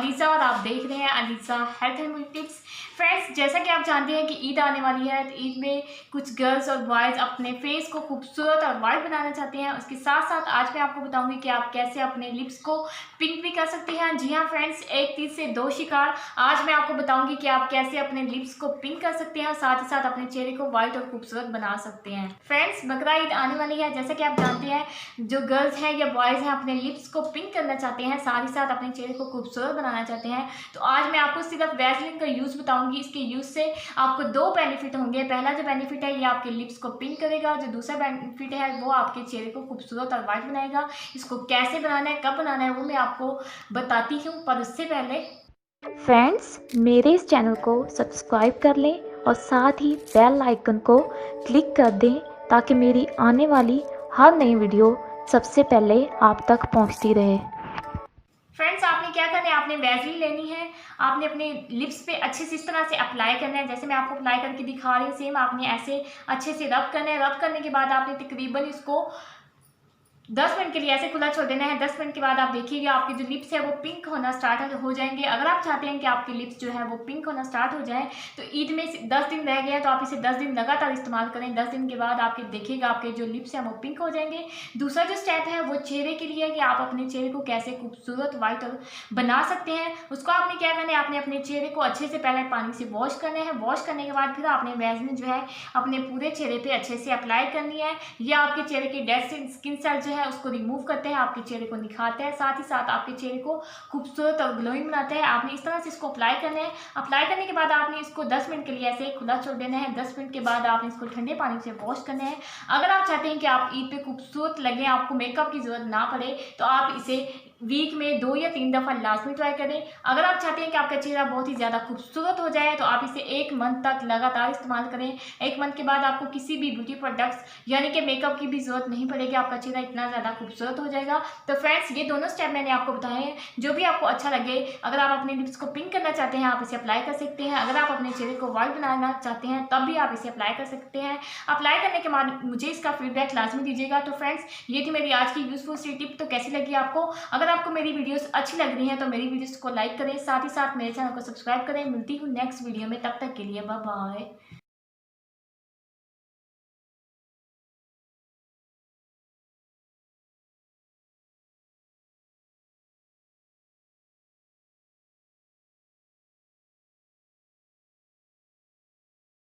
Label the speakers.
Speaker 1: अलीज़ा और आप देख रहे हैं Aliza health and beauty tips. Friends, जैसा कि आप जानते हैं कि ईद आने वाली है, तो ईद में कुछ गर्ल्स और बॉयज़ अपने फेस को खूबसूरत और वाइट बनाना चाहते हैं। उसके साथ साथ आज मैं आपको बताऊंगी कि आप कैसे अपने लिप्स को पिंक भी कर सकते हैं। जी हाँ फ्रेंड्स, एक तीर से दो शिकार। आज मैं आपको बताऊंगी कि आप कैसे अपने लिप्स को पिंक कर सकते हैं और साथ ही साथ अपने चेहरे को वाइट और खूबसूरत बना सकते हैं। फ्रेंड्स, बकरा ईद आने वाली है, जैसा कि आप जानते हैं जो गर्ल्स हैं या बॉयज़ हैं अपने लिप्स को पिंक करना चाहते हैं, साथ ही साथ अपने चेहरे को खूबसूरत बनाना चाहते हैं। तो आज मैं आपको सिर्फ वैसलीन का यूज़ बताऊंगी। इसके यूज़ से आपको दो बेनिफिट होंगे। पहला जो बेनिफिट है ये आपके लिप्स को पिंक करेगा, जो दूसरा बेनिफिट है वो आपके चेहरे को खूबसूरत और वाइट बनाएगा। इसको कैसे बनाना है, कब बनाना है, वो मैं आपको बताती हूँ, पर उससे पहले
Speaker 2: फ्रेंड्स, मेरे इस चैनल को सब्सक्राइब कर लें और साथ ही बेल आइकन को क्लिक कर दें ताकि मेरी आने वाली हर नई वीडियो सबसे पहले आप तक पहुंचती रहे।
Speaker 1: फ्रेंड्स, आपने क्या करना है, आपने वैसलीन लेनी है, आपने अपने लिप्स पे अच्छे से इस तरह से अप्लाई करना है। जैसे मैं आपको अप्लाई करके दिखा रही हूँ, सेम आपने ऐसे अच्छे से रब करना है। रब करने के बाद आपने तकरीबन इसको 10 मिनट के लिए ऐसे खुला छोड़ देना है। 10 मिनट के बाद आप देखिएगा आपके जो लिप्स है वो पिंक होना स्टार्ट हो जाएंगे। अगर आप चाहते हैं कि आपके लिप्स जो है वो पिंक होना स्टार्ट हो जाए तो ईद में 10 दिन रह गए हैं, तो आप इसे 10 दिन लगातार इस्तेमाल करें। 10 दिन के बाद आपके देखिएगा आपके जो लिप्स हैं वो पिंक हो जाएंगे। दूसरा जो स्टेप है वो चेहरे के लिए है कि आप अपने चेहरे को कैसे खूबसूरत वाइट और बना सकते हैं। उसको आपने क्या करना है, आपने अपने चेहरे को अच्छे से पहले पानी से वॉश करना है। वॉश करने के बाद फिर आपने वैसलीन जो है अपने पूरे चेहरे पे अच्छे से अप्लाई करनी है। यह आपके चेहरे के डेड स्किन सेल जो है उसको रिमूव करते हैं, आपके चेहरे को निखारते हैं, साथ ही साथ आपके चेहरे को खूबसूरत और ग्लोइंग बनाते हैं। आपने इस तरह से इसको अप्लाई करना है। अप्लाई करने के बाद आपने इसको 10 मिनट के लिए ऐसे खुला छोड़ देना है। 10 मिनट के बाद आपने इसको ठंडे पानी से वॉश करना है। अगर आप चाहते हैं कि आप ईद पे खूबसूरत लगे, आपको मेकअप की जरूरत ना पड़े, तो आप इसे वीक में 2 या 3 दफ़ा लाजमी ट्राई करें। अगर आप चाहते हैं कि आपका चेहरा बहुत ही ज़्यादा खूबसूरत हो जाए तो आप इसे 1 मंथ तक लगातार इस्तेमाल करें। 1 मंथ के बाद आपको किसी भी ब्यूटी प्रोडक्ट्स यानी कि मेकअप की भी ज़रूरत नहीं पड़ेगी, आपका चेहरा इतना ज़्यादा खूबसूरत हो जाएगा। तो फ्रेंड्स, ये दोनों स्टेप मैंने आपको बताए हैं, जो भी आपको अच्छा लगे। अगर आप अपने लिप्स को पिंक करना चाहते हैं आप इसे अप्लाई कर सकते हैं। अगर आप अपने चेहरे को वाइट बनाना चाहते हैं तब भी आप इसे अप्लाई कर सकते हैं। अप्लाई करने के बाद मुझे इसका फीडबैक लाजमी दीजिएगा। तो फ्रेंड्स, ये थी मेरी आज की यूजफुल सी टिप। तो कैसी लगी आपको? अगर आपको मेरी वीडियोस अच्छी लग रही हैं तो मेरी वीडियोस को लाइक करें, साथ ही साथ मेरे चैनल को सब्सक्राइब करें। मिलती हूँ नेक्स्ट वीडियो में, तब तक के लिए बाय बाय।